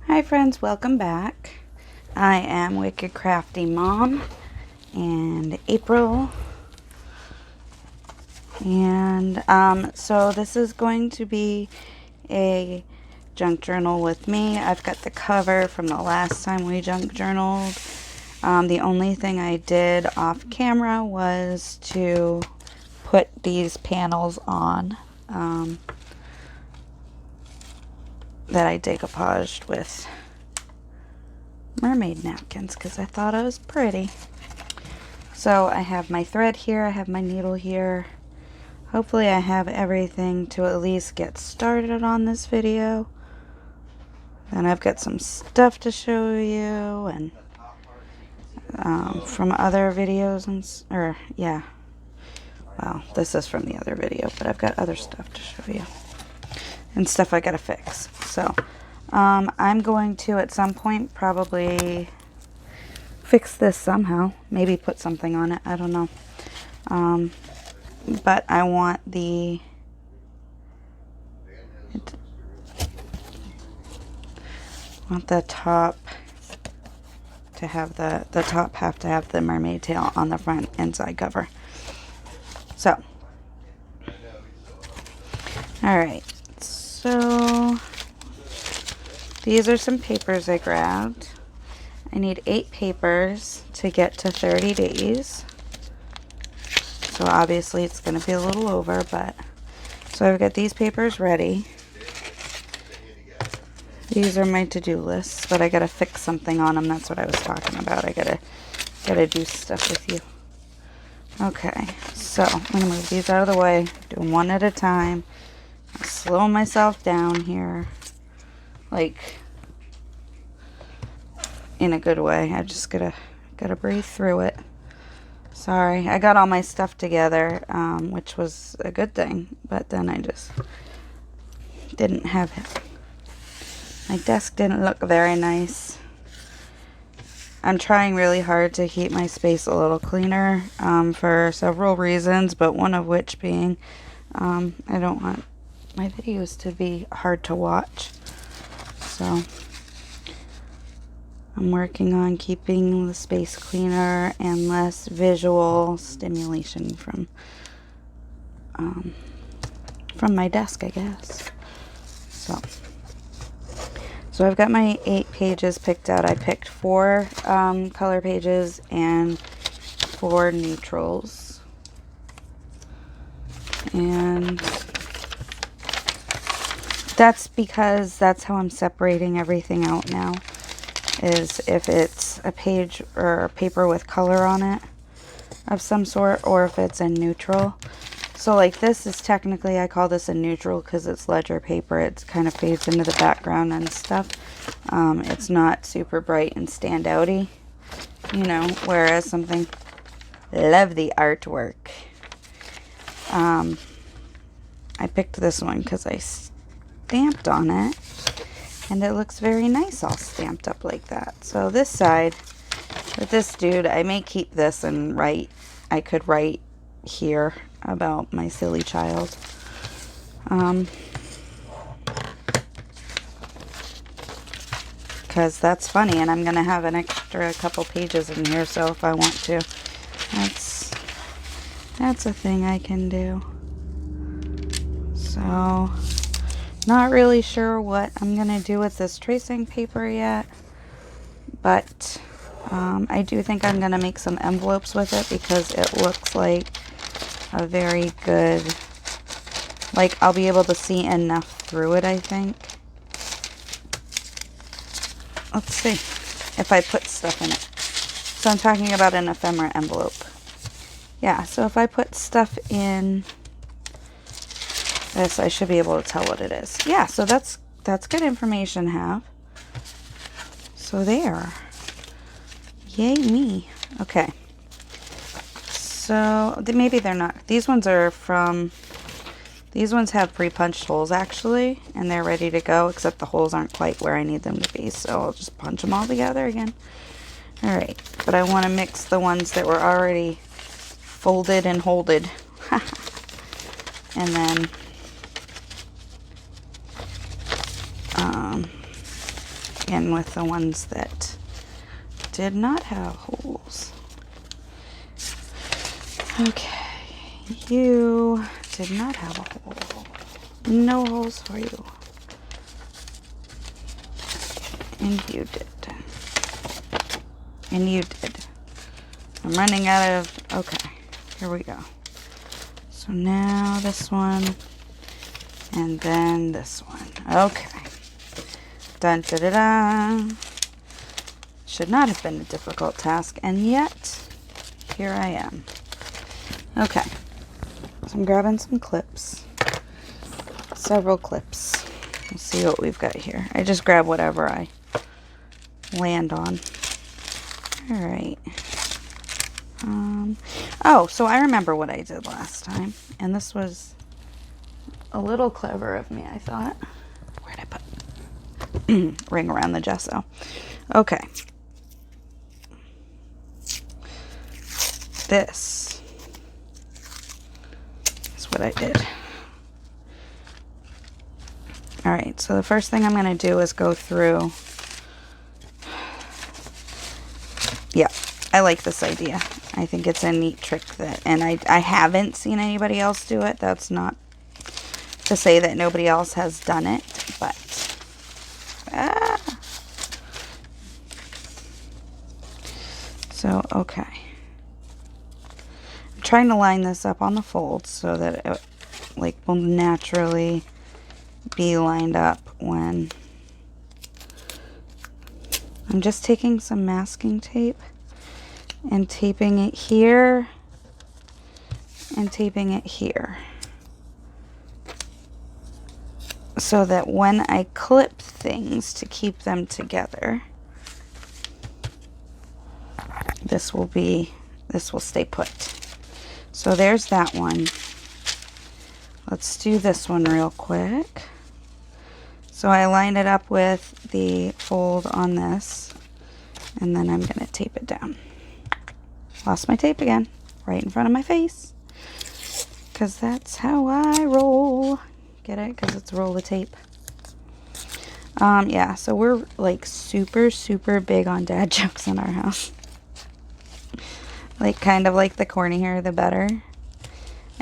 Hi friends, welcome back. I am Wicked Crafty Mom and April. And so this is going to be a junk journal with me. I've got the cover from the last time we junk journaled. The only thing I did off camera was to put these panels on that I decoupaged with mermaid napkins because I thought it was pretty. So I have my thread here, I have my needle here. Hopefully I have everything to at least get started on this video. And I've got some stuff to show you and from other videos well, this is from the other video, but I've got other stuff to show you and stuff I gotta fix. So I'm going to at some point probably fix this somehow, maybe put something on it, I don't know. But I want the top to have the top half to have the mermaid tail on the front inside cover. So, alright, so these are some papers I grabbed. I need 8 papers to get to 30 days. So obviously it's going to be a little over, but so I've got these papers ready. These are my to-do lists, but I gotta fix something on them. That's what I was talking about. I gotta do stuff with you. Okay, so I'm gonna move these out of the way. Do them one at a time. I'll slow myself down here, like in a good way. I just gotta breathe through it. Sorry, I got all my stuff together, which was a good thing, but then I just didn't have it. My desk didn't look very nice. I'm trying really hard to keep my space a little cleaner for several reasons, but one of which being I don't want my videos to be hard to watch. So I'm working on keeping the space cleaner and less visual stimulation from my desk, I guess. So I've got my 8 pages picked out. I picked 4 color pages and 4 neutrals. And that's because that's how I'm separating everything out now. Is if it's a page or a paper with color on it of some sort, or if it's a neutral. So like this is technically, I call this a neutral because it's ledger paper. It kind of fades into the background and stuff. It's not super bright and standouty, you know, whereas something, love the artwork. I picked this one because I stamped on it and it looks very nice all stamped up like that. So this side with this dude, I may keep this and write, I could write here about my silly child. Because that's funny, and I'm gonna have an extra couple pages in here, so if I want to, that's a thing I can do. So not really sure what I'm gonna do with this tracing paper yet, but I do think I'm gonna make some envelopes with it because it looks like a very good, like I'll be able to see enough through it, I think. Let's see if I put stuff in it. So I'm talking about an ephemera envelope. Yeah, so if I put stuff in this, I should be able to tell what it is. Yeah, so that's good information to have. So there. Yay me. Okay. So maybe they're not. These ones are from, these ones have pre-punched holes actually, and they're ready to go, except the holes aren't quite where I need them to be, so I'll just punch them all together again. Alright, but I want to mix the ones that were already folded and holded. And then begin with the ones that did not have holes. Okay, you did not have a hole. No holes for you. And you did. And you did. I'm running out of... Okay, here we go. So now this one, and then this one. Okay. Dun da da da. Should not have been a difficult task, and yet, here I am. Okay. So I'm grabbing some clips. Several clips. Let's see what we've got here. I just grab whatever I land on. Alright. Oh, so I remember what I did last time. And this was a little clever of me, I thought. Where'd I put ring around the gesso? Okay. This is what I did. Alright, so the first thing I'm going to do is go through. Yeah, I like this idea. I think it's a neat trick that, and I haven't seen anybody else do it. That's not to say that nobody else has done it, but so okay. I'm trying to line this up on the folds so that it like will naturally be lined up when I'm just taking some masking tape and taping it here and taping it here so that when I clip things to keep them together, this will stay put. So there's that one. Let's do this one real quick. So I lined it up with the fold on this, and then I'm going to tape it down. Lost my tape again, right in front of my face, because that's how I roll. Get it? Because it's roll the tape. Yeah, so we're like super, super big on dad jokes in our house. Like kind of like the cornier, the better.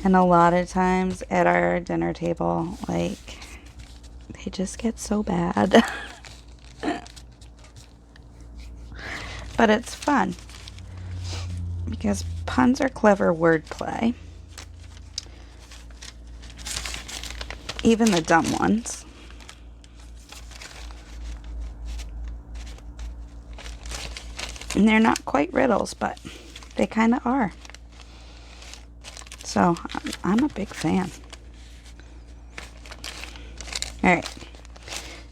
And a lot of times at our dinner table, like, they just get so bad. But it's fun. Because puns are clever wordplay. Even the dumb ones. And they're not quite riddles, but they kind of are. So, I'm a big fan. Alright.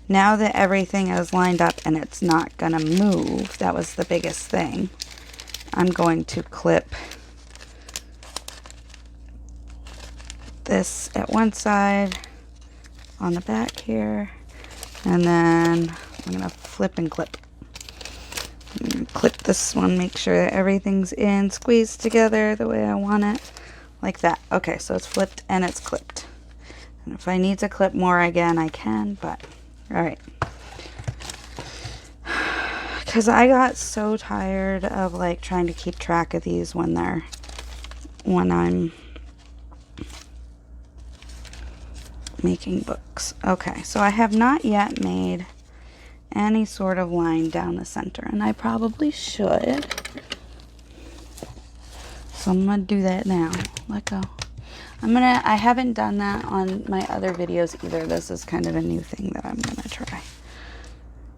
Now that everything is lined up and it's not going to move, that was the biggest thing, I'm going to clip this at one side on the back here, and then I'm going to flip and clip. Clip this one, make sure that everything's in, squeezed together the way I want it, like that. Okay, so it's flipped and it's clipped. And if I need to clip more again, I can, but alright. Because I got so tired of like trying to keep track of these when I'm making books. Okay, so I have not yet made any sort of line down the center, and I probably should. So I'm gonna do that now. Let go. I haven't done that on my other videos either. This is kind of a new thing that I'm gonna try.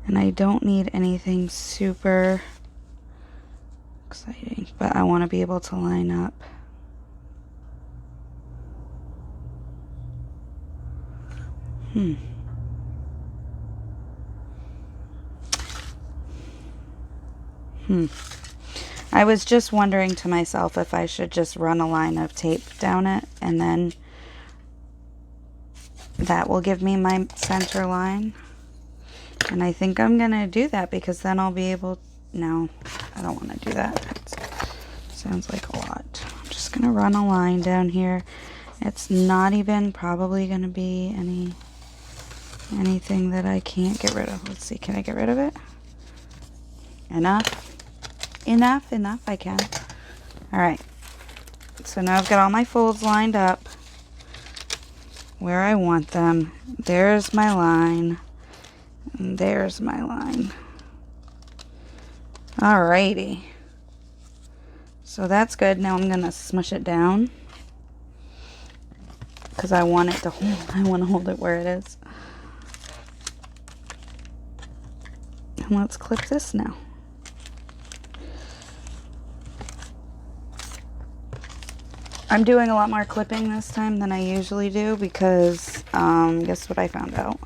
And I don't need anything super exciting, but I want to be able to line up. I was just wondering to myself if I should just run a line of tape down it, and then that will give me my center line. And I think I'm going to do that, because then I'll be able... No, I don't want to do that. It sounds like a lot. I'm just going to run a line down here. It's not even probably going to be any anything that I can't get rid of. Let's see, can I get rid of it? Enough. Enough, I can. All right. So now I've got all my folds lined up where I want them. There's my line. And there's my line. Alrighty. So that's good. Now I'm going to smush it down because I want it to hold. I want to hold it where it is. And let's clip this now. I'm doing a lot more clipping this time than I usually do because guess what I found out?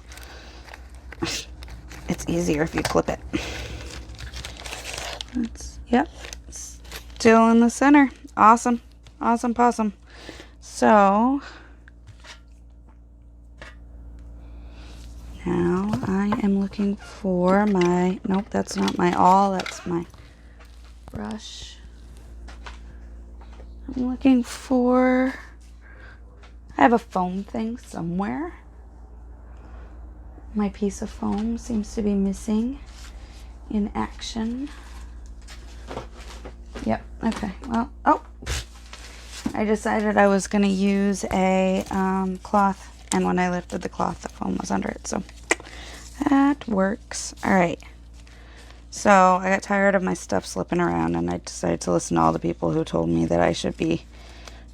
It's easier if you clip it. Yep, still in the center. Awesome, awesome, possum. So now I am looking for my, nope, that's not my awl, that's my brush. I'm looking for, I have a foam thing somewhere. My piece of foam seems to be missing in action. Yep, okay, well, oh, I decided I was gonna use a cloth, and when I lifted the cloth, the foam was under it, so that works. All right, so I got tired of my stuff slipping around, and I decided to listen to all the people who told me that I should be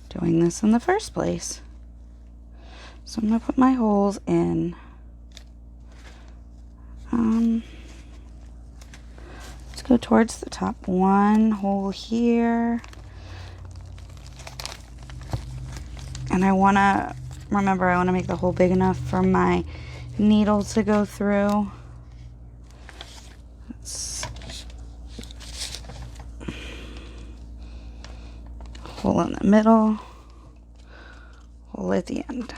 doing this in the first place. So I'm gonna put my holes in. Let's go towards the top. One hole here. And I want to, remember, I want to make the hole big enough for my needle to go through. Hole in the middle. Hole at the end.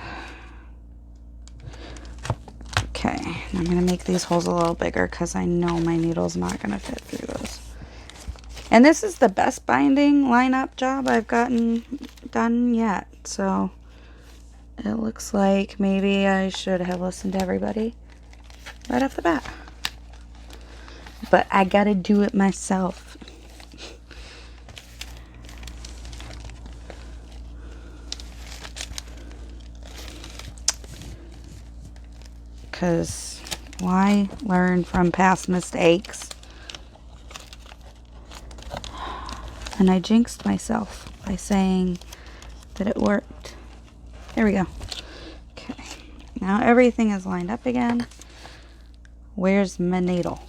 Okay, and I'm going to make these holes a little bigger because I know my needle's not going to fit through those. And this is the best binding lineup job I've gotten done yet. So it looks like maybe I should have listened to everybody right off the bat. But I got to do it myself. Because why learn from past mistakes? And I jinxed myself by saying that it worked. There we go. Okay. Now everything is lined up again. Where's my needle?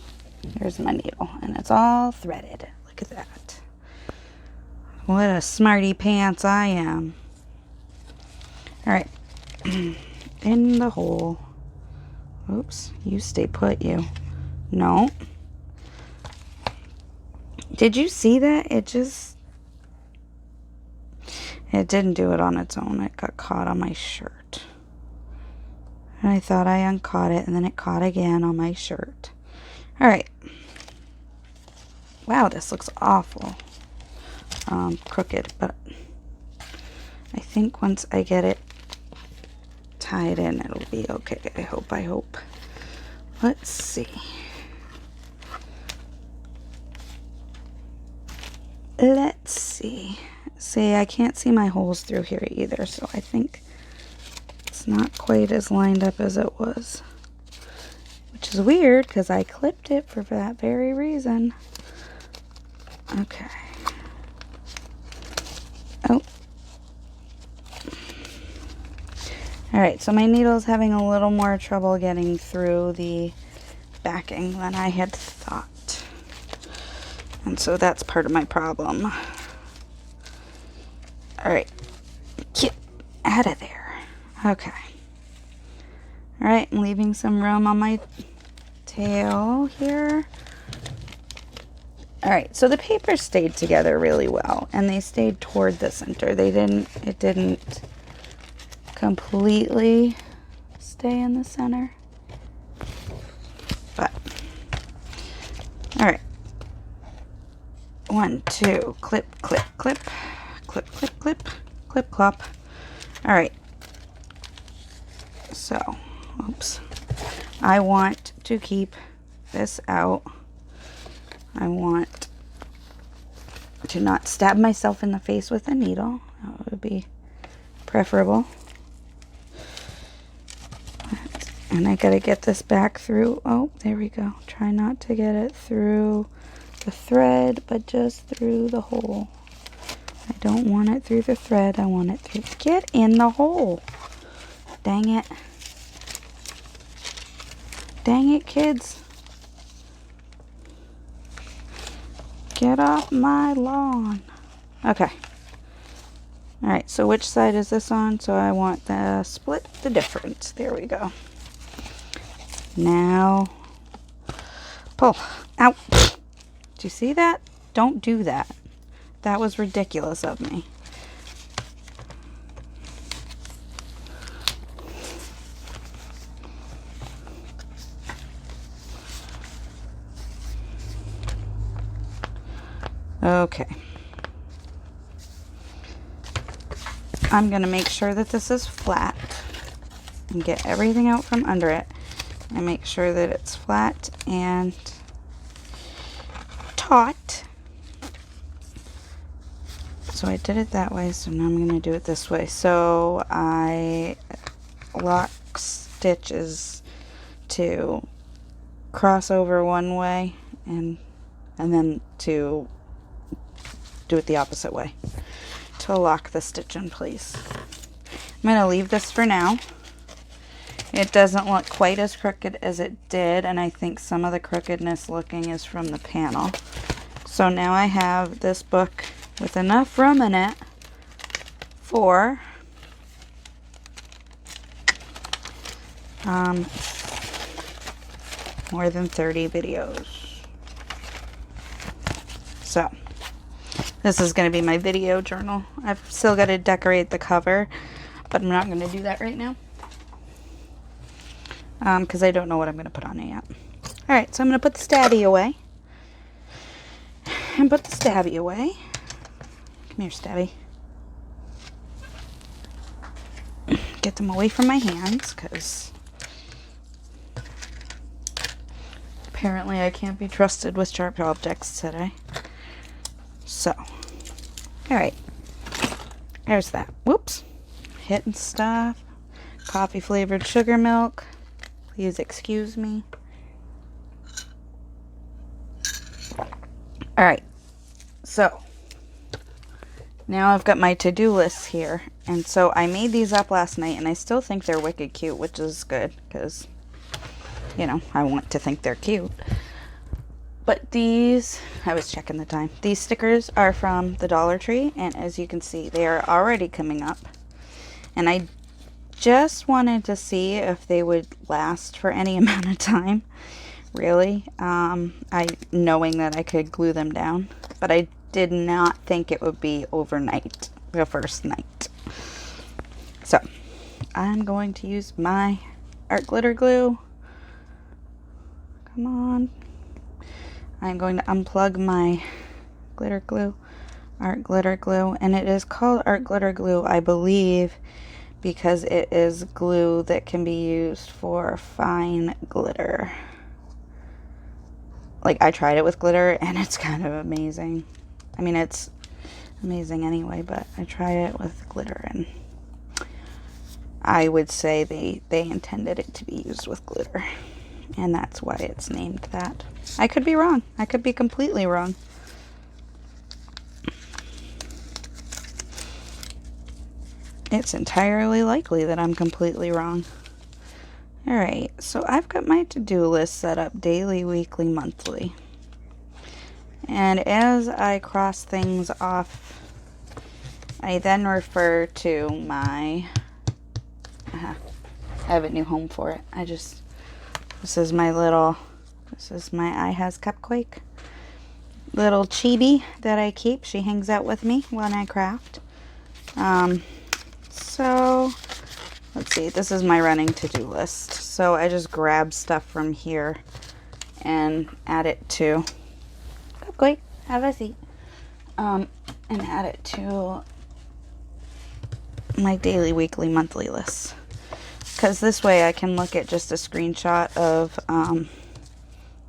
Here's my needle. And it's all threaded. Look at that. What a smarty pants I am. Alright. In the hole. Oops, you stay put, you. No. Did you see that? It didn't do it on its own. It got caught on my shirt. And I thought I uncaught it, and then it caught again on my shirt. Alright. Wow, this looks awful. Crooked, but I think once I get it tied in, it'll be okay. I hope. Let's see. Let's see. See, I can't see my holes through here either, so I think it's not quite as lined up as it was. Which is weird, because I clipped it for that very reason. Okay. Oh. Alright, so my needle's having a little more trouble getting through the backing than I had thought. And so that's part of my problem. Alright, get out of there. Okay. Alright, I'm leaving some room on my tail here. Alright, so the paper stayed together really well, and they stayed toward the center. It didn't completely stay in the center. But, alright. 1, 2, clip, clip, clip, clip, clip, clip, clip, clop. Alright. So, oops. I want to keep this out. I want to not stab myself in the face with a needle. That would be preferable. And I gotta get this back through. Oh, there we go. Try not to get it through the thread, but just through the hole. I don't want it through the thread. I want it through. Get in the hole. Dang it. Dang it, kids. Get off my lawn. Okay. Alright, so which side is this on? So I want the split the difference. There we go. Now, pull. Ow. Do you see that? Don't do that. That was ridiculous of me. Okay. I'm going to make sure that this is flat and get everything out from under it. And make sure that it's flat and taut. So I did it that way, so now I'm going to do it this way. So I lock stitches to cross over one way and then to do it the opposite way to lock the stitch in place. I'm going to leave this for now. It doesn't look quite as crooked as it did, and I think some of the crookedness looking is from the panel. So now I have this book with enough room in it for more than 30 videos. So this is going to be my video journal. I've still got to decorate the cover, but I'm not going to do that right now. Because I don't know what I'm going to put on it yet. Alright, so I'm going to put the stabby away. And put the stabby away. Come here, stabby. Get them away from my hands, because apparently I can't be trusted with sharp objects today. So, alright. There's that. Whoops. Hitting stuff. Coffee flavored sugar milk. Please excuse me. Alright, so now I've got my to-do lists here. And so I made these up last night, and I still think they're wicked cute, which is good, because, you know, I want to think they're cute. But these, I was checking the time. These stickers are from the Dollar Tree, and as you can see, they are already coming up. And I just wanted to see if they would last for any amount of time, really. Knowing that I could glue them down, but I did not think it would be overnight, the first night. So I'm going to use my art glitter glue. Come on. I'm going to unplug my glitter glue, art glitter glue, and it is called art glitter glue, I believe, because it is glue that can be used for fine glitter. Like, I tried it with glitter, and it's kind of amazing. I mean, it's amazing anyway, but I tried it with glitter, and I would say they intended it to be used with glitter. And that's why it's named that. I could be wrong. I could be completely wrong. It's entirely likely that I'm completely wrong. Alright, so I've got my to-do list set up daily, weekly, monthly. And as I cross things off, I then refer to my... I have a new home for it. This is my iHas Cupquake. Little chibi that I keep. She hangs out with me when I craft. So, let's see. This is my running to-do list. So I just grab stuff from here and add it to... Cupquake, have a seat. And add it to my daily, weekly, monthly list. because this way I can look at just a screenshot of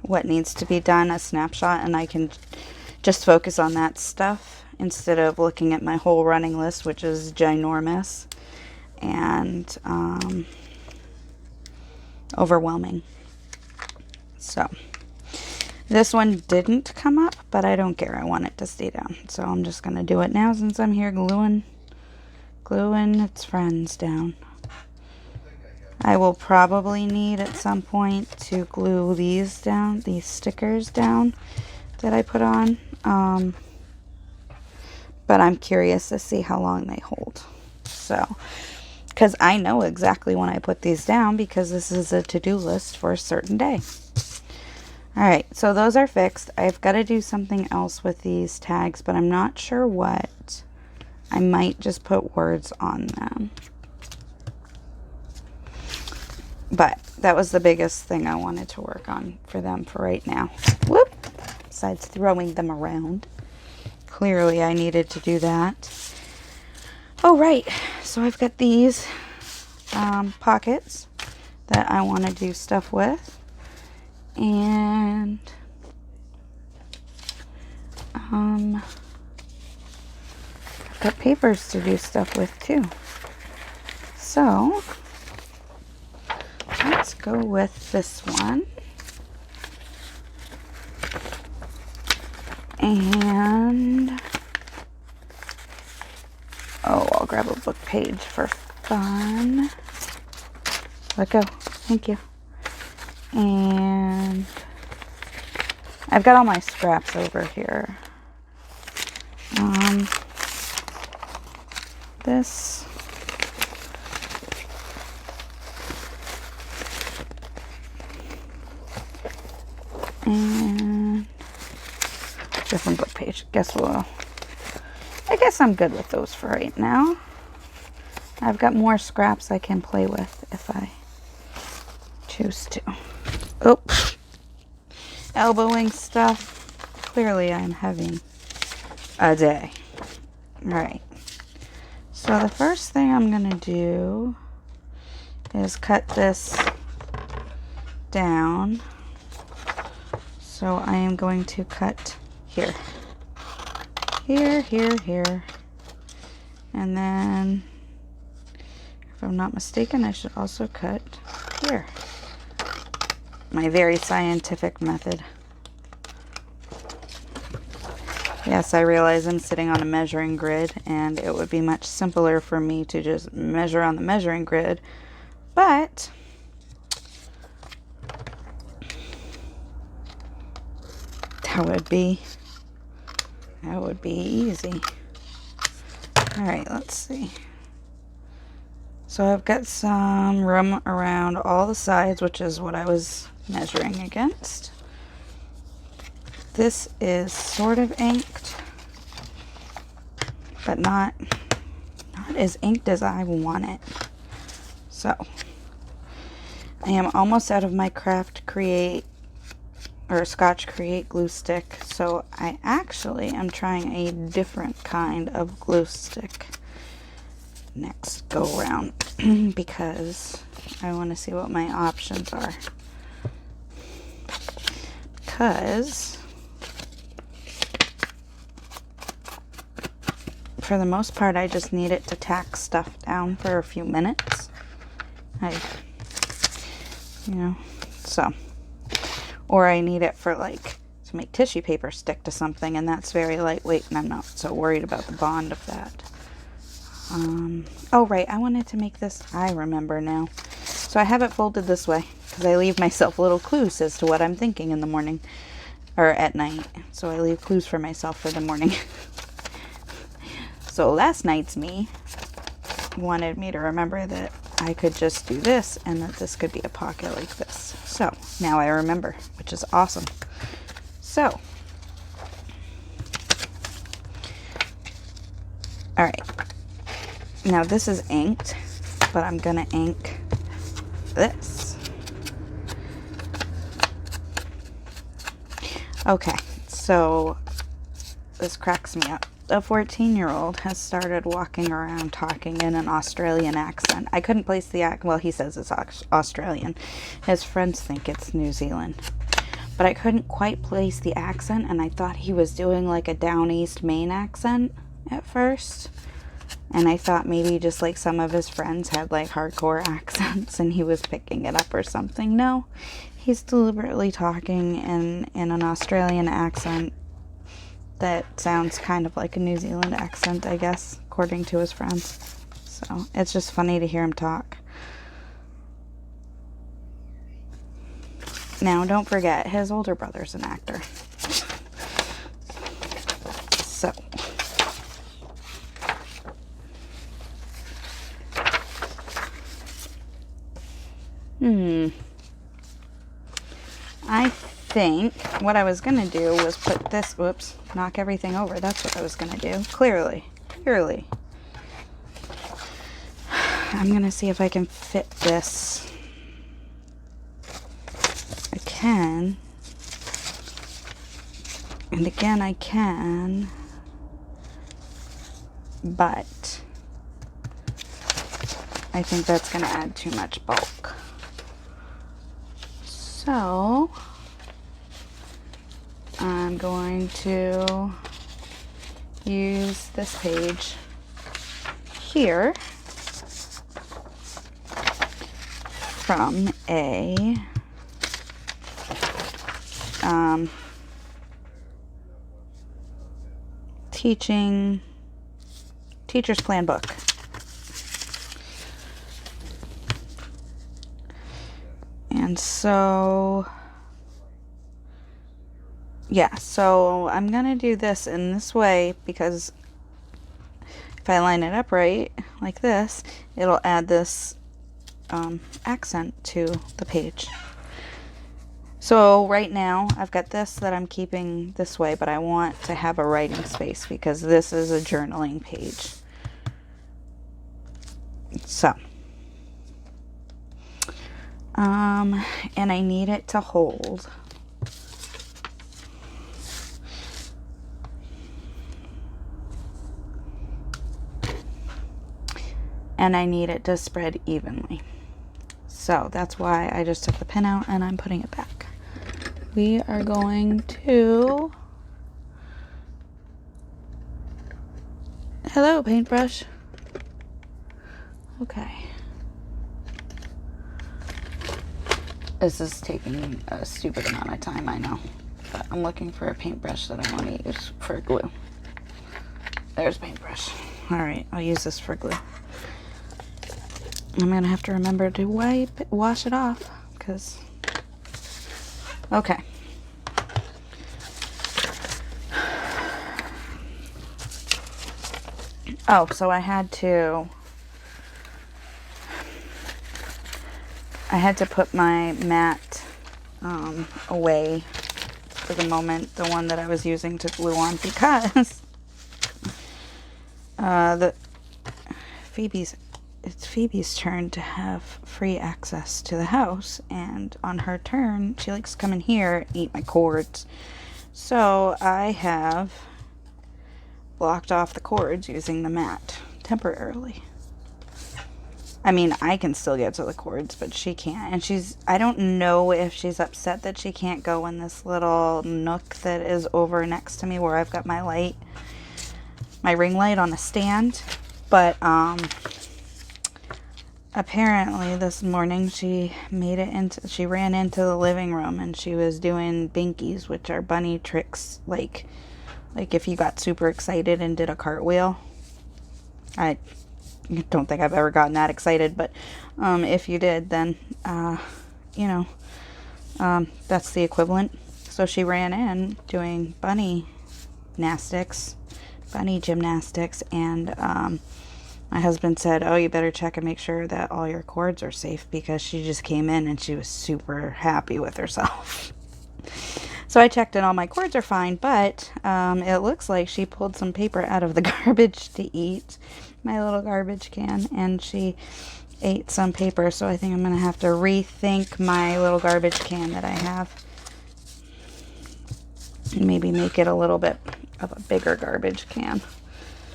what needs to be done, a snapshot, and I can just focus on that stuff instead of looking at my whole running list, which is ginormous and overwhelming. So this one didn't come up, but I don't care. I want it to stay down. So I'm just going to do it now since I'm here gluing its friends down. I will probably need at some point to glue these down, these stickers down that I put on. But I'm curious to see how long they hold. So, because I know exactly when I put these down because this is a to-do list for a certain day. Alright, so those are fixed. I've got to do something else with these tags, but I'm not sure what. I might just put words on them. But that was the biggest thing I wanted to work on for them for right now. Whoop! Besides throwing them around. Clearly I needed to do that. Oh, right. So I've got these pockets that I want to do stuff with. And I've got papers to do stuff with too. So let's go with this one. And I'll grab a book page for fun. Let go. Thank you. And I've got all my scraps over here. This. And different book page. I guess I'm good with those for right now. I've got more scraps I can play with if I choose to. Oh, elbowing stuff. Clearly I'm having a day. Alright. So the first thing I'm going to do is cut this down. So I am going to cut here. Here. And then, if I'm not mistaken, I should also cut here. My very scientific method. Yes, I realize I'm sitting on a measuring grid, and it would be much simpler for me to just measure on the measuring grid, but that would be easy. Alright, let's see. So I've got some room around all the sides, which is what I was measuring against. This is sort of inked, but not as inked as I want it. So I am almost out of my Craft Create or Scotch Create glue stick, so I actually am trying a different kind of glue stick next go around because I want to see what my options are. Because for the most part I just need it to tack stuff down for a few minutes. Or I need it for like to make tissue paper stick to something, and that's very lightweight and I'm not so worried about the bond of that. Oh right, I wanted to make this, I remember now. So I have it folded this way because I leave myself little clues as to what I'm thinking in the morning or at night. So I leave clues for myself for the morning. So last night's me wanted me to remember that I could just do this and that this could be a pocket like this. So now I remember, which is awesome. So, all right. Now this is inked, but I'm gonna ink this. Okay, so this cracks me up. a 14-year-old has started walking around talking in an Australian accent. I couldn't place the accent. Well, he says it's Australian. His friends think it's New Zealand. But I couldn't quite place the accent, and I thought he was doing like a down east Maine accent at first. And I thought maybe just like some of his friends had like hardcore accents and he was picking it up or something. No, he's deliberately talking in an Australian accent that sounds kind of like a New Zealand accent, I guess, according to his friends. So it's just funny to hear him talk. Now, don't forget, his older brother's an actor. So. I think what I was going to do was put this, whoops, knock everything over. That's what I was going to do. Clearly. I'm going to see if I can fit this. I can. And again, I can. But I think that's going to add too much bulk. So I'm going to use this page here from a teacher's plan book. And so, yeah, so I'm going to do this in this way because if I line it up right, like this, it'll add this accent to the page. So right now, I've got this that I'm keeping this way, but I want to have a writing space because this is a journaling page. So. And I need it to hold. And I need it to spread evenly. So that's why I just took the pin out and I'm putting it back. We are going to... Hello, paintbrush. Okay. This is taking a stupid amount of time, I know. But I'm looking for a paintbrush that I want to use for glue. There's a paintbrush. Alright, I'll use this for glue. I'm going to have to remember to wash it off. Because... Okay. Oh, so I had to put my mat away for the moment, the one that I was using to glue on, because it's Phoebe's turn to have free access to the house, and on her turn, she likes to come in here and eat my cords. So I have blocked off the cords using the mat temporarily. I mean, I can still get to the cords, but she can't. And I don't know if she's upset that she can't go in this little nook that is over next to me where I've got my light, my ring light on a stand. But, apparently this morning she ran into the living room and she was doing binkies, which are bunny tricks, like if you got super excited and did a cartwheel. I don't think I've ever gotten that excited, but if you did, then that's the equivalent. So she ran in doing bunny gymnastics, and my husband said, "Oh, you better check and make sure that all your cords are safe," because she just came in and she was super happy with herself. So I checked and all my cords are fine, but it looks like she pulled some paper out of the garbage to eat, my little garbage can, and she ate some paper. So I think I'm going to have to rethink my little garbage can that I have and maybe make it a little bit of a bigger garbage can.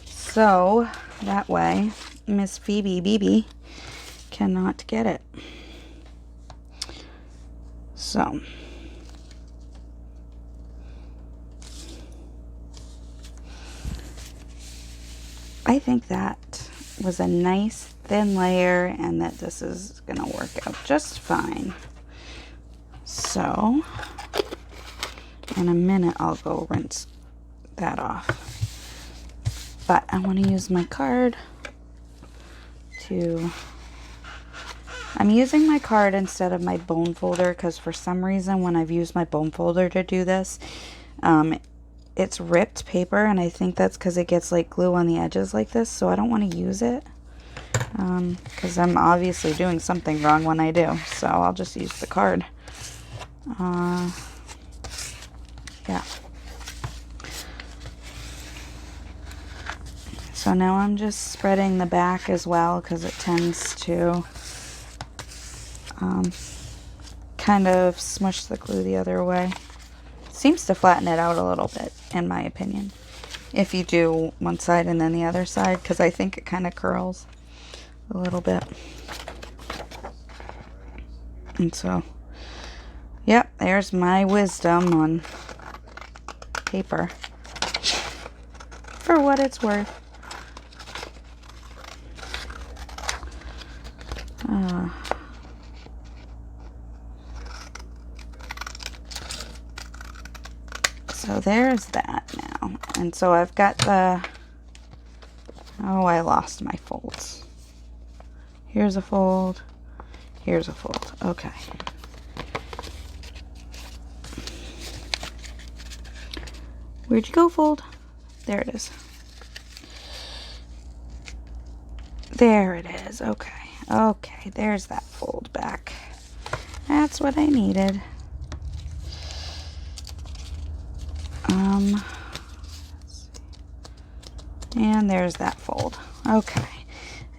So that way Miss Phoebe Beebe cannot get it. So I think that was a nice thin layer and that this is gonna work out just fine. So in a minute I'll go rinse that off. But I want to use my card to... I'm using my card instead of my bone folder because for some reason when I've used my bone folder to do this, it's ripped paper, and I think that's because it gets like glue on the edges like this, so I don't want to use it because I'm obviously doing something wrong when I do, so I'll just use the card. Yeah. So now I'm just spreading the back as well because it tends to kind of smush the glue the other way. Seems to flatten it out a little bit, in my opinion, if you do one side and then the other side, because I think it kind of curls a little bit. And so, yep, there's my wisdom on paper, for what it's worth. So there's that now. And so I've got the... Oh, I lost my folds. Here's a fold. Here's a fold. Okay. Where'd you go, fold? There it is. There it is. Okay. Okay, there's that fold back. That's what I needed. And there's that fold. Okay.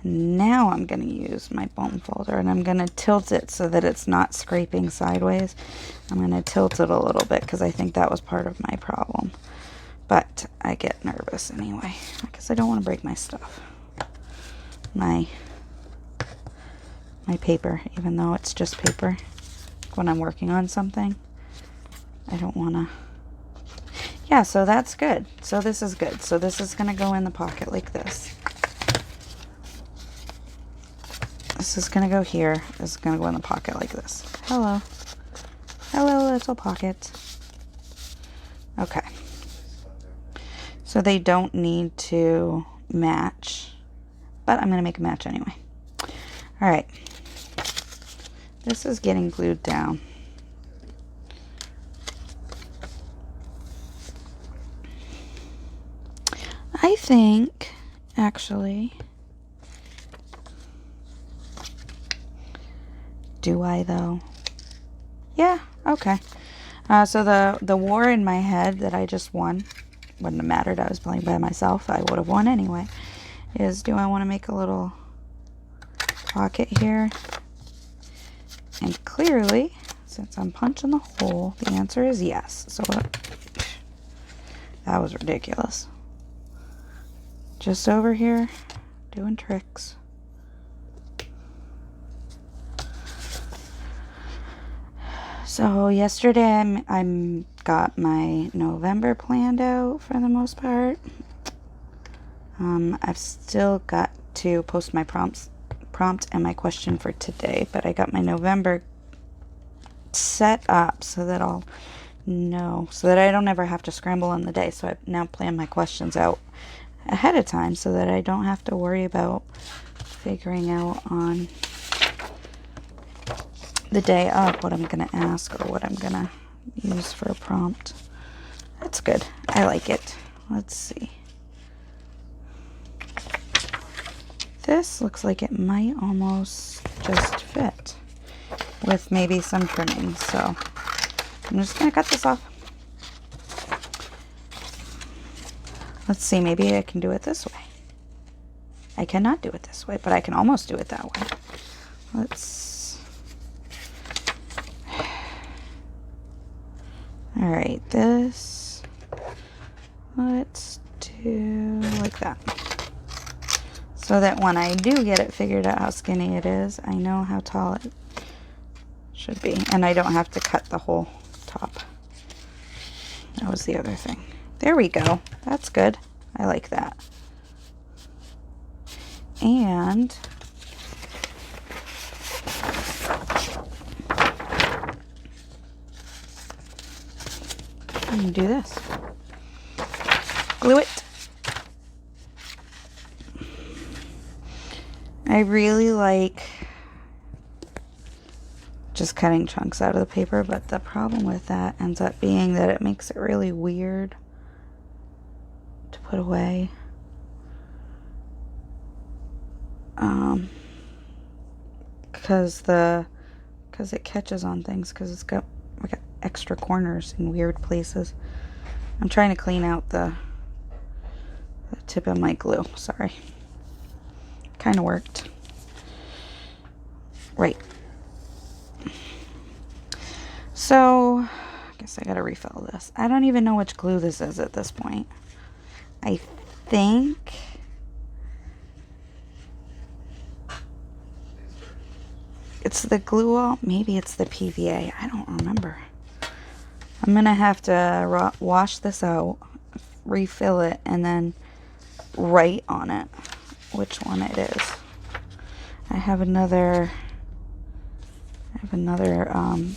Now I'm going to use my bone folder and I'm going to tilt it so that it's not scraping sideways. I'm going to tilt it a little bit because I think that was part of my problem. But I get nervous anyway because I don't want to break my stuff. My paper, even though it's just paper. When I'm working on something, I don't want to... Yeah, so that's good. So this is good. So this is going to go in the pocket like this. This is going to go here. This is going to go in the pocket like this. Hello. Hello, little pocket. Okay. So they don't need to match, but I'm going to make a match anyway. All right. This is getting glued down. I think, actually, do I though? Yeah, okay. So the war in my head that I just won, wouldn't have mattered, I was playing by myself, I would have won anyway, is do I want to make a little pocket here? And clearly, since I'm punching the hole, the answer is yes. So that was ridiculous. Just over here, doing tricks. So yesterday I got my November planned out for the most part. I've still got to post my prompt and my question for today, but I got my November set up so that I'll know, so that I don't ever have to scramble on the day. So I've now planned my questions out ahead of time so that I don't have to worry about figuring out on the day of what I'm going to ask or what I'm going to use for a prompt. That's good. I like it. Let's see. This looks like it might almost just fit with maybe some trimming. So I'm just going to cut this off. Let's see, maybe I can do it this way. I cannot do it this way, but I can almost do it that way. All right, this let's do like that. So that when I do get it figured out how skinny it is, I know how tall it should be. And I don't have to cut the whole top. That was the other thing. There we go. That's good. I like that. And I'm gonna do this. Glue it. I really like just cutting chunks out of the paper, but the problem with that ends up being that it makes it really weird to put away. Because it catches on things, because it's got extra corners in weird places. I'm trying to clean out the tip of my glue. Sorry. Kind of worked. Right. So, I guess I gotta refill this. I don't even know which glue this is at this point. I think it's the glue all. Maybe it's the PVA. I don't remember. I'm gonna have to wash this out, refill it, and then write on it which one it is. I have another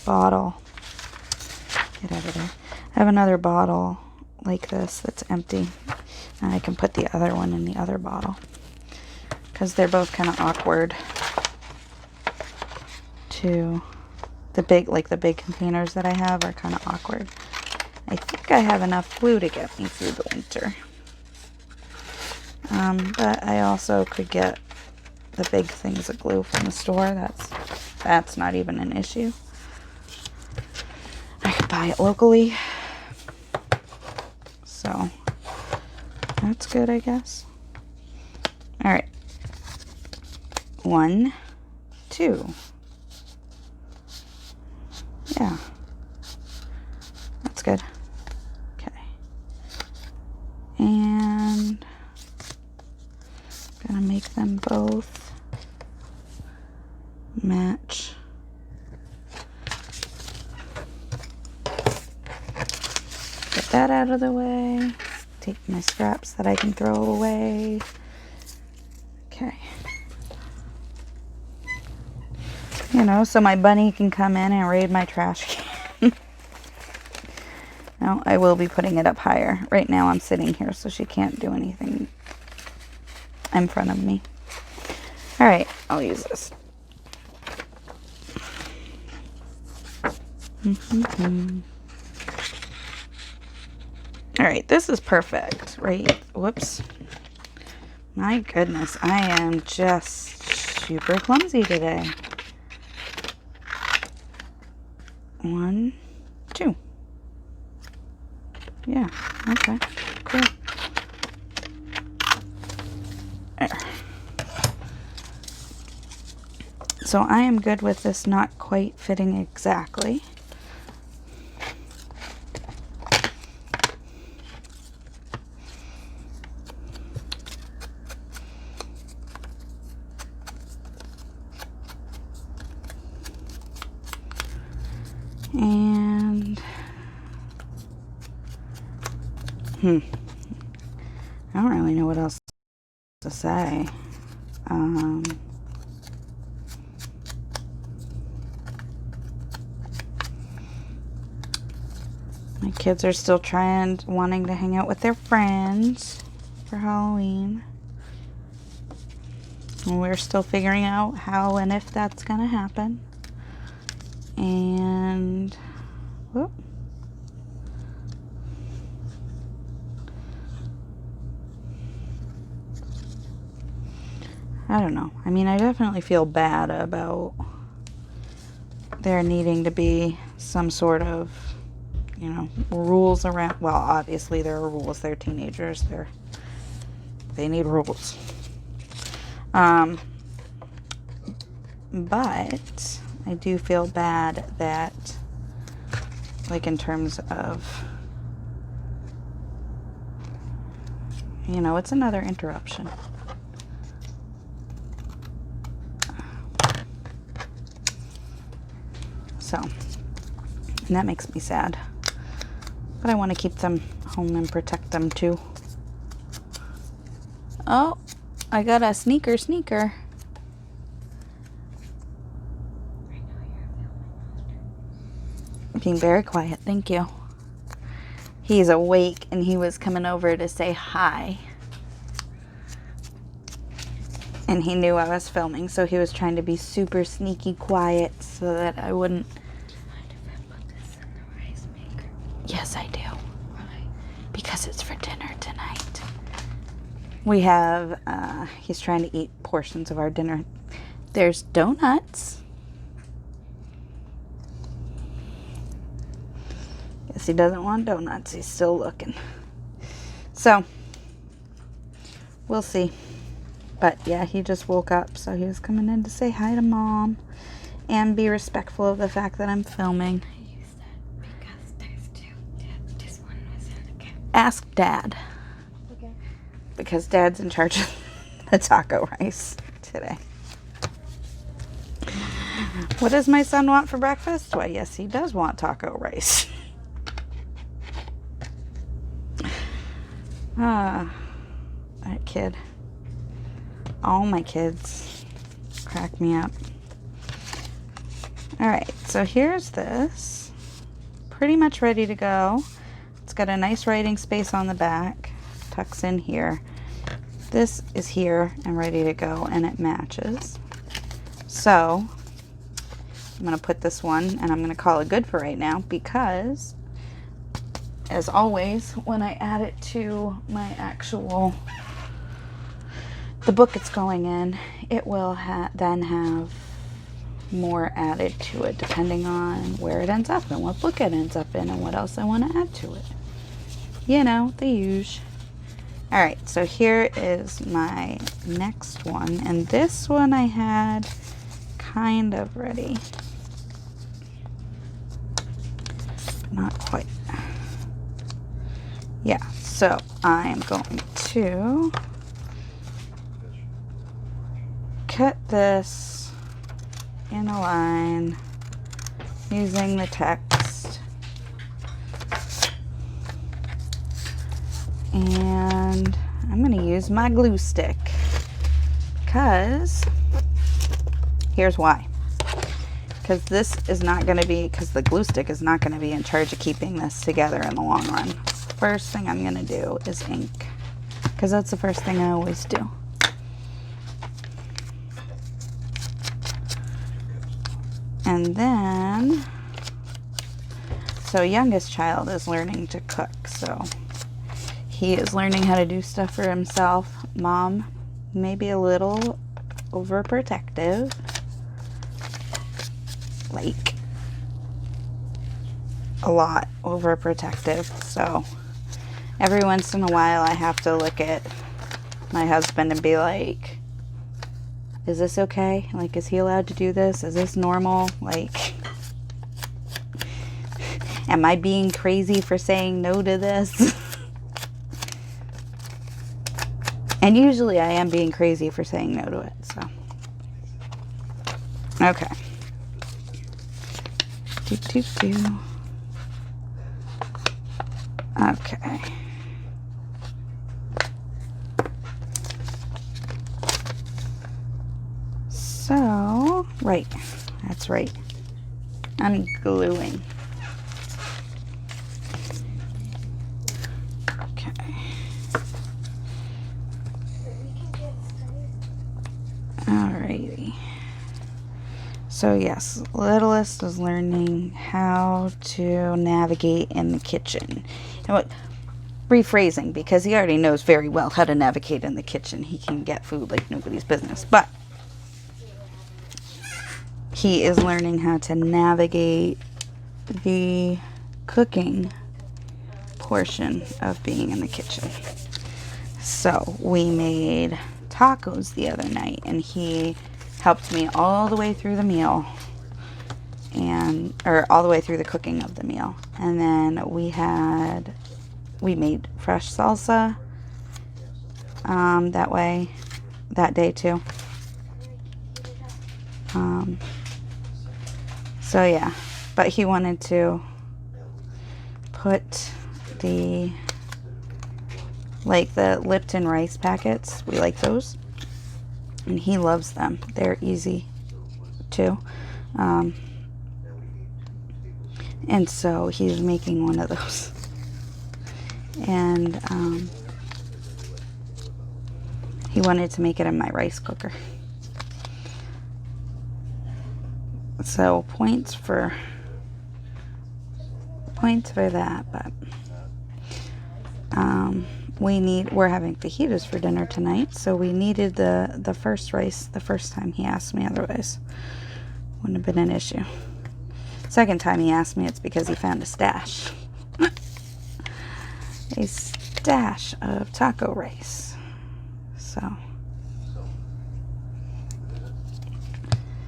bottle. Get out of there. I have another bottle like this that's empty, and I can put the other one in the other bottle because they're both kind of awkward to the big containers that I have are kind of awkward. I think I have enough glue to get me through the winter. But I also could get the big things of glue from the store. That's not even an issue. I could buy it locally. So that's good, I guess. All right. 1, 2. Yeah. That's good. Okay. And I'm gonna make them both match. Get that out of the way. Take my scraps that I can throw away. Okay. You know, so my bunny can come in and raid my trash can. Now, I will be putting it up higher. Right now I'm sitting here, so she can't do anything in front of me. All right, I'll use this. All right, this is perfect, right? Whoops. My goodness, I am just super clumsy today. 1, 2. Yeah, okay, cool. There. So I am good with this not quite fitting exactly. And I don't really know what else to say. My kids are still wanting to hang out with their friends for Halloween. And we're still figuring out how and if that's gonna happen. And whoop. I don't know. I mean, I definitely feel bad about there needing to be some sort of, you know, rules around. Well, obviously there are rules. They're teenagers. They need rules. But I do feel bad that, like, in terms of You know, it's another interruption. So, and that makes me sad. But I want to keep them home and protect them too. Oh, I got a sneaker. Being very quiet, thank you. He's awake and he was coming over to say hi. And he knew I was filming, so he was trying to be super sneaky quiet so that I wouldn't. Do you mind if I put this in the rice maker? Yes, I do. Why? Because it's for dinner tonight. We have, he's trying to eat portions of our dinner. There's donuts. Guess he doesn't want donuts. He's still looking. So, we'll see. But yeah, he just woke up, so he was coming in to say hi to Mom and be respectful of the fact that I'm filming. I use that because there's two. This one was in the camera. Ask Dad. Okay. Because Dad's in charge of the taco rice today. What does my son want for breakfast? Why, yes, he does want taco rice. That kid. All my kids crack me up. Alright, so here's this. Pretty much ready to go. It's got a nice writing space on the back. Tucks in here. This is here and ready to go, and it matches. So, I'm going to put this one, and I'm going to call it good for right now, because, as always, when I add it to my actual... the book it's going in, it will then have more added to it depending on where it ends up and what book it ends up in and what else I want to add to it. You know, the usual. Alright, so here is my next one, and this one I had kind of ready. Not quite. Yeah, so I'm going to cut this in a line using the text, and I'm going to use my glue stick because here's why. Because this is not going to be, because the glue stick is not going to be in charge of keeping this together in the long run. First thing I'm going to do is ink, because that's the first thing I always do. And then, so youngest child is learning to cook, so he is learning how to do stuff for himself. Mom may be a little overprotective, like a lot overprotective, so every once in a while I have to look at my husband and be like, is this okay? Like, is he allowed to do this? Is this normal? Like, am I being crazy for saying no to this? And usually I am being crazy for saying no to it, so. Okay. Okay. So, right, that's right. I'm gluing. Okay. Alrighty. So yes, littlest is learning how to navigate in the kitchen. And what, rephrasing, because he already knows very well how to navigate in the kitchen. He can get food like nobody's business, but he is learning how to navigate the cooking portion of being in the kitchen. So we made tacos the other night, and he helped me all the way through the meal, or all the way through the cooking of the meal. And then we made fresh salsa that way, that day too. So yeah, but he wanted to put the Lipton rice packets. We like those, and he loves them. They're easy too. And so he's making one of those. And he wanted to make it in my rice cooker. So points for that, but we're having fajitas for dinner tonight, so we needed the first rice the first time he asked me, otherwise wouldn't have been an issue. Second time he asked me, it's because he found a stash. A stash of taco rice.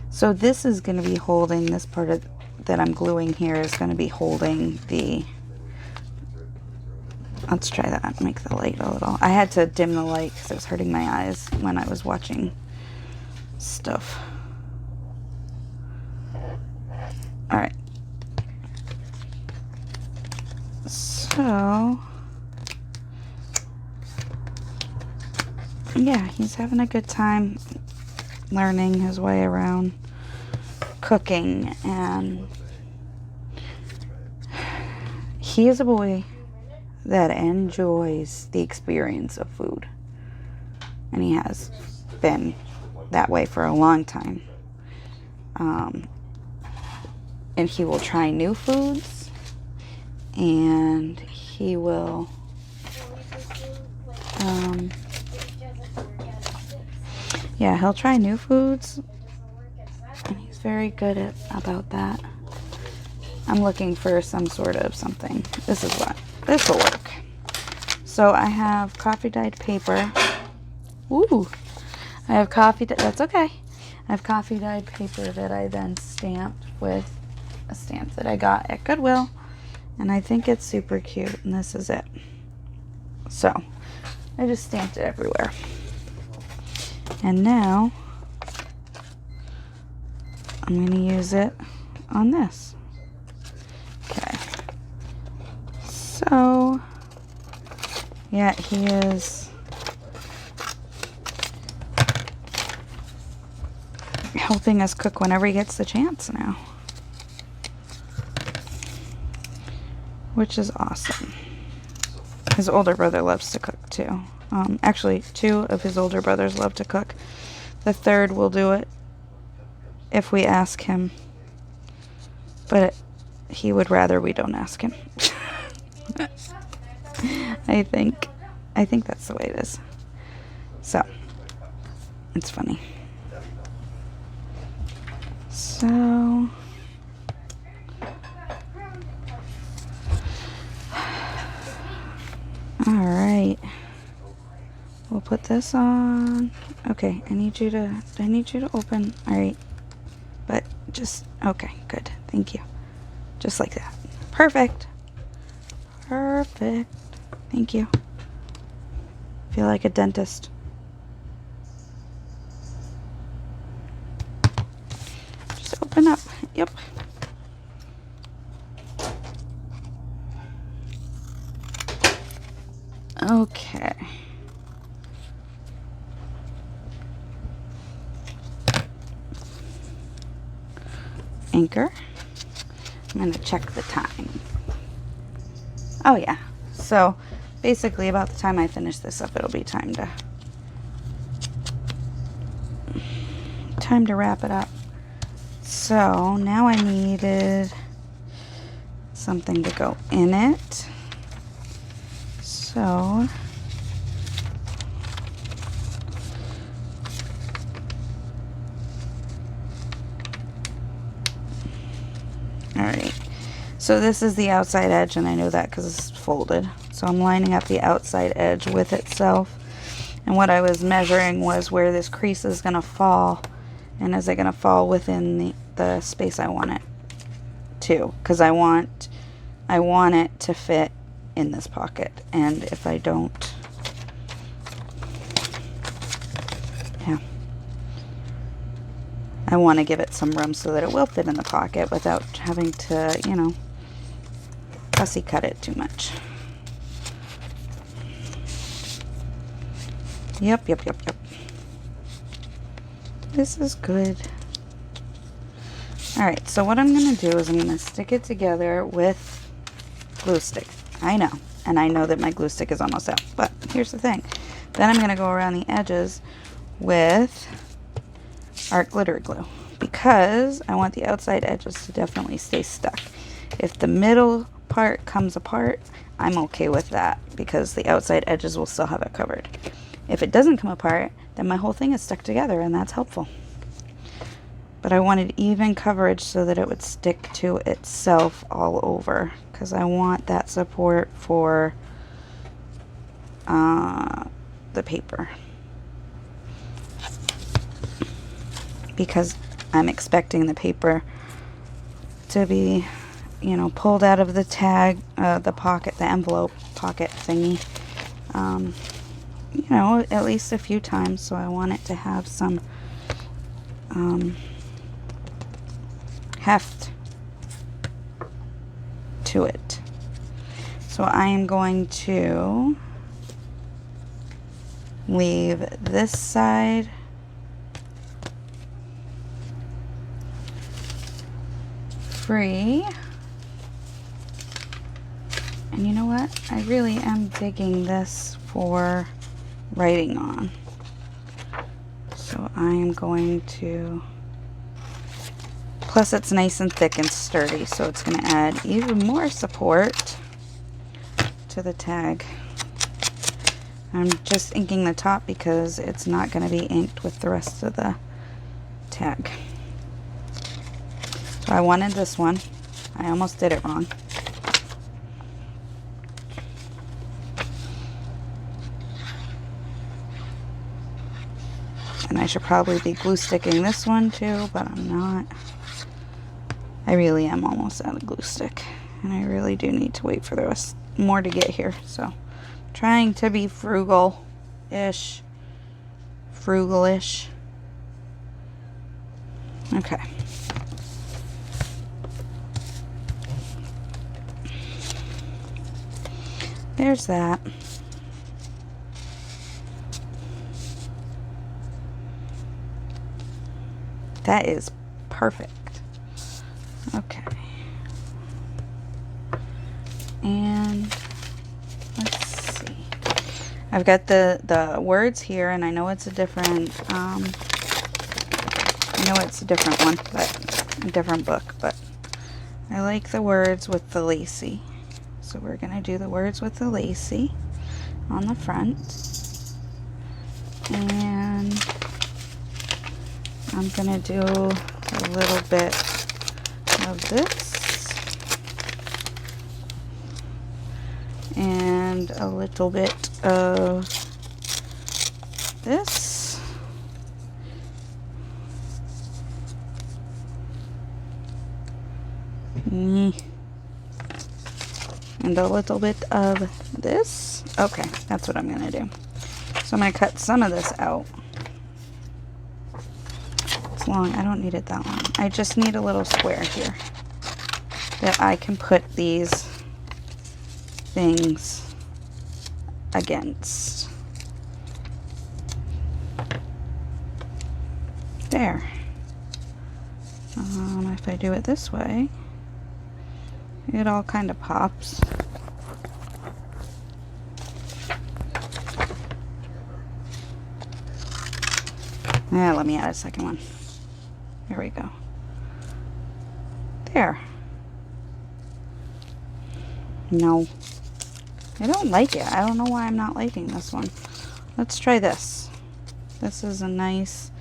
So this is going to be holding, this part of that I'm gluing here is going to be holding the, let's try that, make the light a little. I had to dim the light because it was hurting my eyes when I was watching stuff. Alright. So, yeah, he's having a good time learning his way around cooking, and he is a boy that enjoys the experience of food, and he has been that way for a long time. And he will try new foods, and he will yeah, he'll try new foods, and he's very good about that. I'm looking for some sort of something. This will work. So I have coffee dyed paper. Ooh, I have that's okay. I have coffee dyed paper that I then stamped with a stamp that I got at Goodwill, and I think it's super cute, and this is it. So I just stamped it everywhere. And now I'm going to use it on this. Okay. So, yeah, he is helping us cook whenever he gets the chance now, which is awesome. His older brother loves to cook too. Actually, 2 of his older brothers love to cook. The third will do it if we ask him, but he would rather we don't ask him. I think that's the way it is. So, it's funny. So, all right. We'll put this on. Okay, I need you to open. All right. But just, okay, good. Thank you. Just like that. Perfect. Perfect. Thank you. Feel like a dentist. Just open up. Yep. Okay. Anchor. I'm going to check the time. Oh yeah. So basically about the time I finish this up, it'll be time to wrap it up. So now I needed something to go in it. So alright, so this is the outside edge, and I know that because it's folded. So I'm lining up the outside edge with itself. And what I was measuring was where this crease is going to fall, and is it going to fall within the space I want it to, because I want it to fit in this pocket. And if I don't, I want to give it some room so that it will fit in the pocket without having to, you know, fussy cut it too much. Yep. This is good. Alright, so what I'm going to do is I'm going to stick it together with glue stick. I know, and I know that my glue stick is almost out, but here's the thing. Then I'm going to go around the edges with art glitter glue because I want the outside edges to definitely stay stuck. If the middle part comes apart, I'm okay with that because the outside edges will still have it covered. If it doesn't come apart, then my whole thing is stuck together, and that's helpful. But I wanted even coverage so that it would stick to itself all over, because I want that support for the paper. Because I'm expecting the paper to be, you know, pulled out of the tag, the pocket, the envelope pocket thingy. You know, at least a few times, so I want it to have some heft to it. So I am going to leave this side free. And you know what? I really am digging this for writing on. So I am going to, plus it's nice and thick and sturdy, so it's going to add even more support to the tag. I'm just inking the top because it's not going to be inked with the rest of the tag. So I wanted this one. I almost did it wrong. And I should probably be glue sticking this one too, but I'm not. I really am almost out of glue stick, and I really do need to wait for the rest more to get here. So trying to be frugal-ish. Okay. There's that. That is perfect. Okay. And let's see. I've got the words here, and I know it's a different one, but a different book, but I like the words with the lacy. So we're gonna do the words with the lacy on the front. And I'm gonna do a little bit of this and a little bit of this. And a little bit of this. Okay, that's what I'm gonna do. So I'm gonna cut some of this out. Long. I don't need it that long. I just need a little square here that I can put these things against. There. If I do it this way, it all kind of pops. Yeah, let me add a second one. There we go. There. No. I don't like it. I don't know why I'm not liking this one. Let's try this. This is a nice...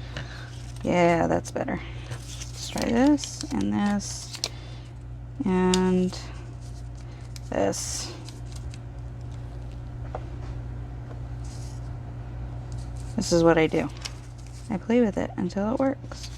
Yeah, that's better. Let's try this and this and this. This is what I do. I play with it until it works.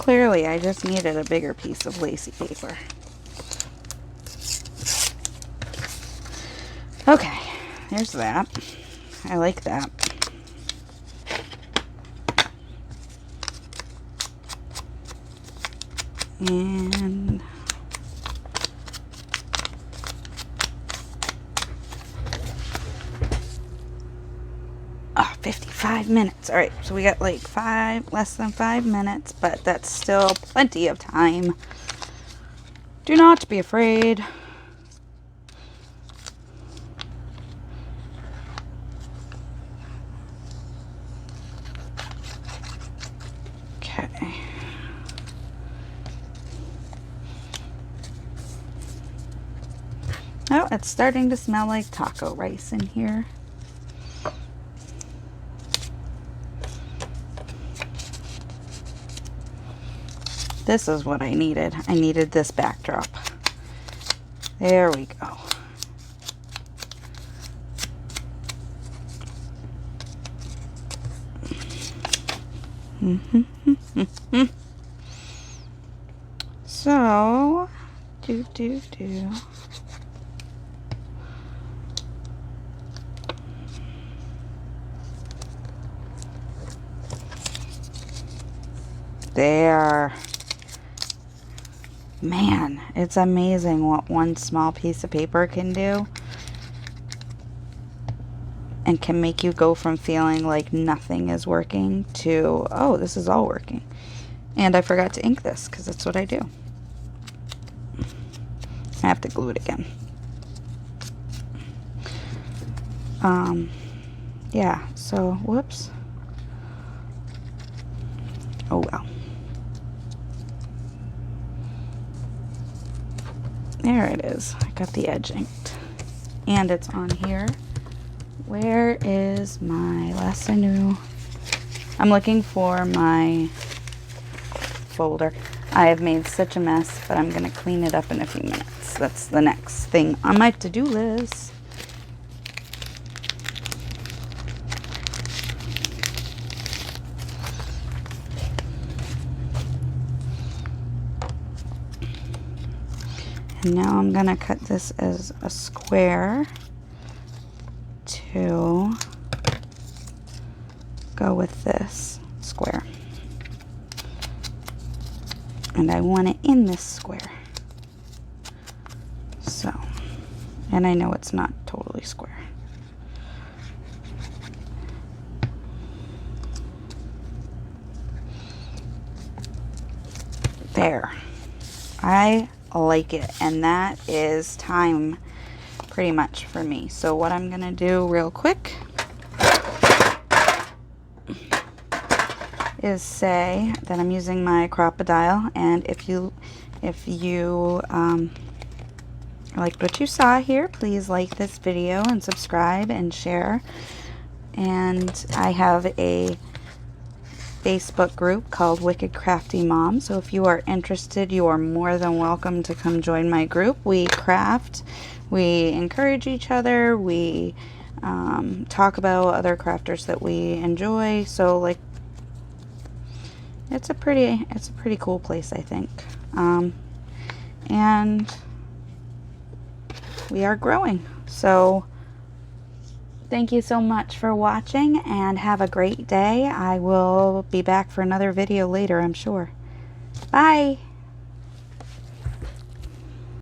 Clearly, I just needed a bigger piece of lacy paper. Okay, there's that. I like that. And oh, 55 minutes. All right, so we got like less than 5 minutes, but that's still plenty of time. Do not be afraid. Okay. Oh, it's starting to smell like taco rice in here. This is what I needed. I needed this backdrop. There we go. So, do. There. Man, it's amazing what one small piece of paper can do. And can make you go from feeling like nothing is working to, oh, this is all working. And I forgot to ink this because that's what I do. I have to glue it again. Yeah, so, whoops. Oh well. There it is. I got the edge inked. And it's on here. Where is my last I knew? I'm looking for my folder. I have made such a mess, but I'm going to clean it up in a few minutes. That's the next thing on my to-do list. And now I'm going to cut this as a square to go with this square. And I want it in this square. So, and I know it's not totally square. There. I like it, and that is time pretty much for me. So what I'm gonna do real quick is say that I'm using my Crop-A-Dile, and if you liked what you saw here, please like this video and subscribe and share. And I have a Facebook group called Wicked Crafty Mom, so if you are interested, you are more than welcome to come join my group. We craft, we encourage each other, we talk about other crafters that we enjoy. So like, it's a pretty cool place, I think. And we are growing. So thank you so much for watching, and have a great day. I will be back for another video later, I'm sure. Bye!